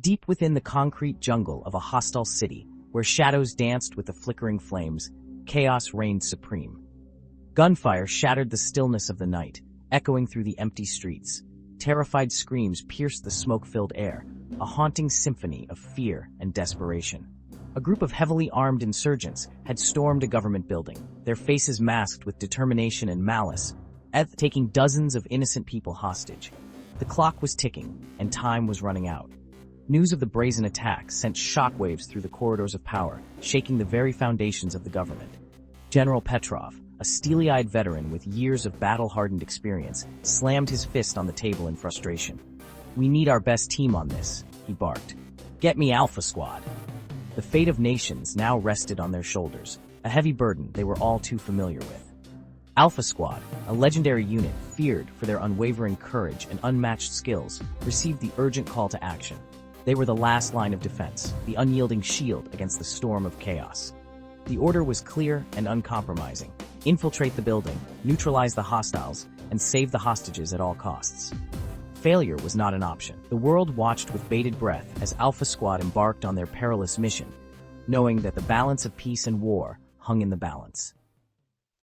Deep within the concrete jungle of a hostile city, where shadows danced with the flickering flames, chaos reigned supreme. Gunfire shattered the stillness of the night, echoing through the empty streets. Terrified screams pierced the smoke-filled air, a haunting symphony of fear and desperation. A group of heavily armed insurgents had stormed a government building, their faces masked with determination and malice, taking dozens of innocent people hostage. The clock was ticking, and time was running out. News of the brazen attack sent shockwaves through the corridors of power, shaking the very foundations of the government. General Petrov, a steely-eyed veteran with years of battle-hardened experience, slammed his fist on the table in frustration. "We need our best team on this," he barked. "Get me Alpha Squad." The fate of nations now rested on their shoulders, a heavy burden they were all too familiar with. Alpha Squad, a legendary unit feared for their unwavering courage and unmatched skills, received the urgent call to action. They were the last line of defense, the unyielding shield against the storm of chaos. The order was clear and uncompromising: infiltrate the building, neutralize the hostiles, and save the hostages at all costs. Failure was not an option. The world watched with bated breath as Alpha Squad embarked on their perilous mission, knowing that the balance of peace and war hung in the balance.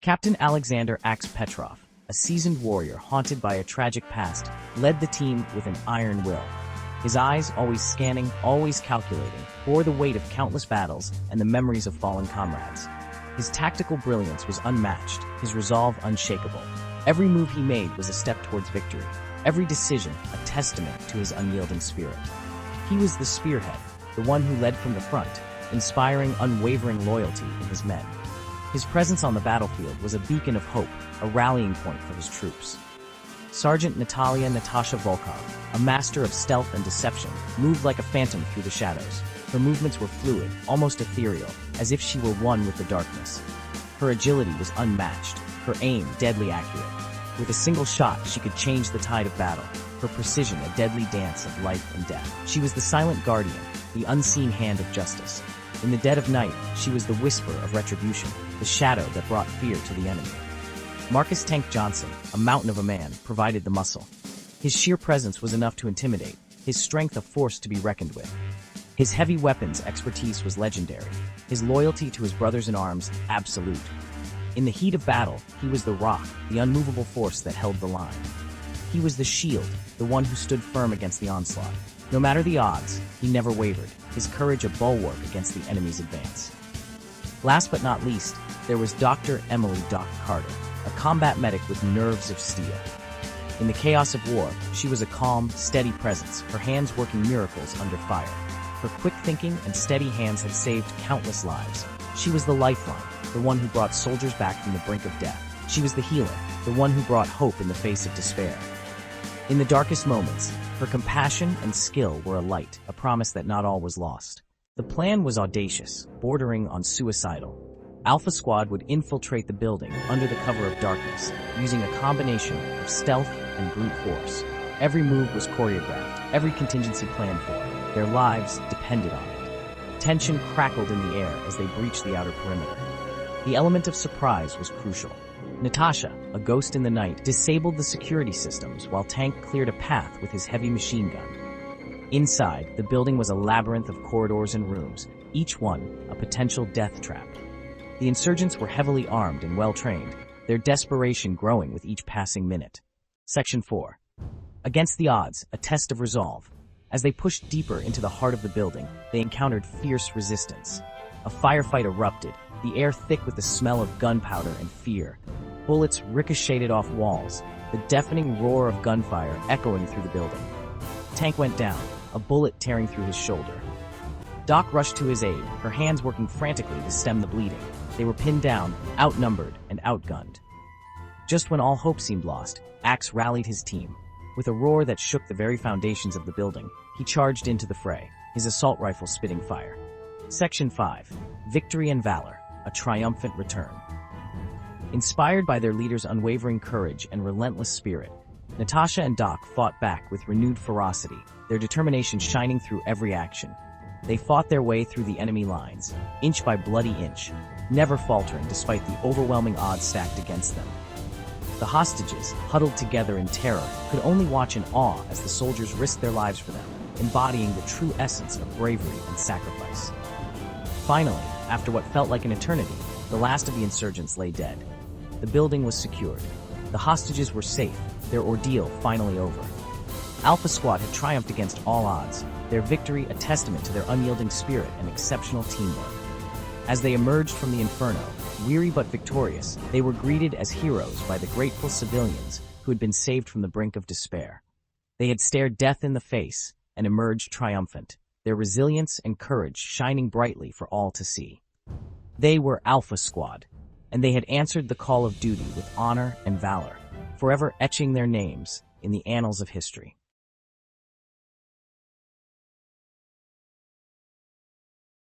Captain Alexander Axe Petrov, a seasoned warrior haunted by a tragic past, led the team with an iron will. His eyes, always scanning, always calculating, bore the weight of countless battles and the memories of fallen comrades. His tactical brilliance was unmatched, his resolve unshakable. Every move he made was a step towards victory, every decision a testament to his unyielding spirit. He was the spearhead, the one who led from the front, inspiring unwavering loyalty in his men. His presence on the battlefield was a beacon of hope, a rallying point for his troops. Sergeant Natasha Volkov, a master of stealth and deception, moved like a phantom through the shadows. Her movements were fluid, almost ethereal, as if she were one with the darkness. Her agility was unmatched, her aim deadly accurate. With a single shot, she could change the tide of battle, her precision a deadly dance of life and death. She was the silent guardian, the unseen hand of justice. In the dead of night, she was the whisper of retribution, the shadow that brought fear to the enemy. Marcus Tank Johnson, a mountain of a man, provided the muscle. His sheer presence was enough to intimidate, his strength a force to be reckoned with. His heavy weapons expertise was legendary, his loyalty to his brothers in arms absolute. In the heat of battle, he was the rock, the unmovable force that held the line. He was the shield, the one who stood firm against the onslaught. No matter the odds, he never wavered, his courage a bulwark against the enemy's advance. Last but not least, there was Dr. Emily "Doc" Carter, a combat medic with nerves of steel. In the chaos of war, she was a calm, steady presence, her hands working miracles under fire. Her quick thinking and steady hands had saved countless lives. She was the lifeline, the one who brought soldiers back from the brink of death. She was the healer, the one who brought hope in the face of despair. In the darkest moments, her compassion and skill were a light, a promise that not all was lost. The plan was audacious, bordering on suicidal. Alpha Squad would infiltrate the building under the cover of darkness, using a combination of stealth and brute force. Every move was choreographed, every contingency planned for. Their lives depended on it. Tension crackled in the air as they breached the outer perimeter. The element of surprise was crucial. Natasha, a ghost in the night, disabled the security systems while Tank cleared a path with his heavy machine gun. Inside, the building was a labyrinth of corridors and rooms, each one a potential death trap. The insurgents were heavily armed and well-trained, their desperation growing with each passing minute. Section 4. Against the odds, a test of resolve. As they pushed deeper into the heart of the building, they encountered fierce resistance. A firefight erupted, the air thick with the smell of gunpowder and fear. Bullets ricocheted off walls, the deafening roar of gunfire echoing through the building. Tank went down, a bullet tearing through his shoulder. Doc rushed to his aid, her hands working frantically to stem the bleeding. They were pinned down, outnumbered, and outgunned. Just when all hope seemed lost, Axe rallied his team. With a roar that shook the very foundations of the building, he charged into the fray, his assault rifle spitting fire. Section 5. Victory and Valor, a triumphant return. Inspired by their leader's unwavering courage and relentless spirit, Natasha and Doc fought back with renewed ferocity, their determination shining through every action. They fought their way through the enemy lines, inch by bloody inch, never faltering despite the overwhelming odds stacked against them. The hostages, huddled together in terror, could only watch in awe as the soldiers risked their lives for them. embodying the true essence of bravery and sacrifice. Finally, after what felt like an eternity, the last of the insurgents lay dead. The building was secured. The hostages were safe, their ordeal finally over. Alpha Squad had triumphed against all odds, their victory a testament to their unyielding spirit and exceptional teamwork. As they emerged from the inferno, weary but victorious, they were greeted as heroes by the grateful civilians who had been saved from the brink of despair. They had stared death in the face and emerged triumphant, their resilience and courage shining brightly for all to see. They were Alpha Squad, and they had answered the call of duty with honor and valor, forever etching their names in the annals of history.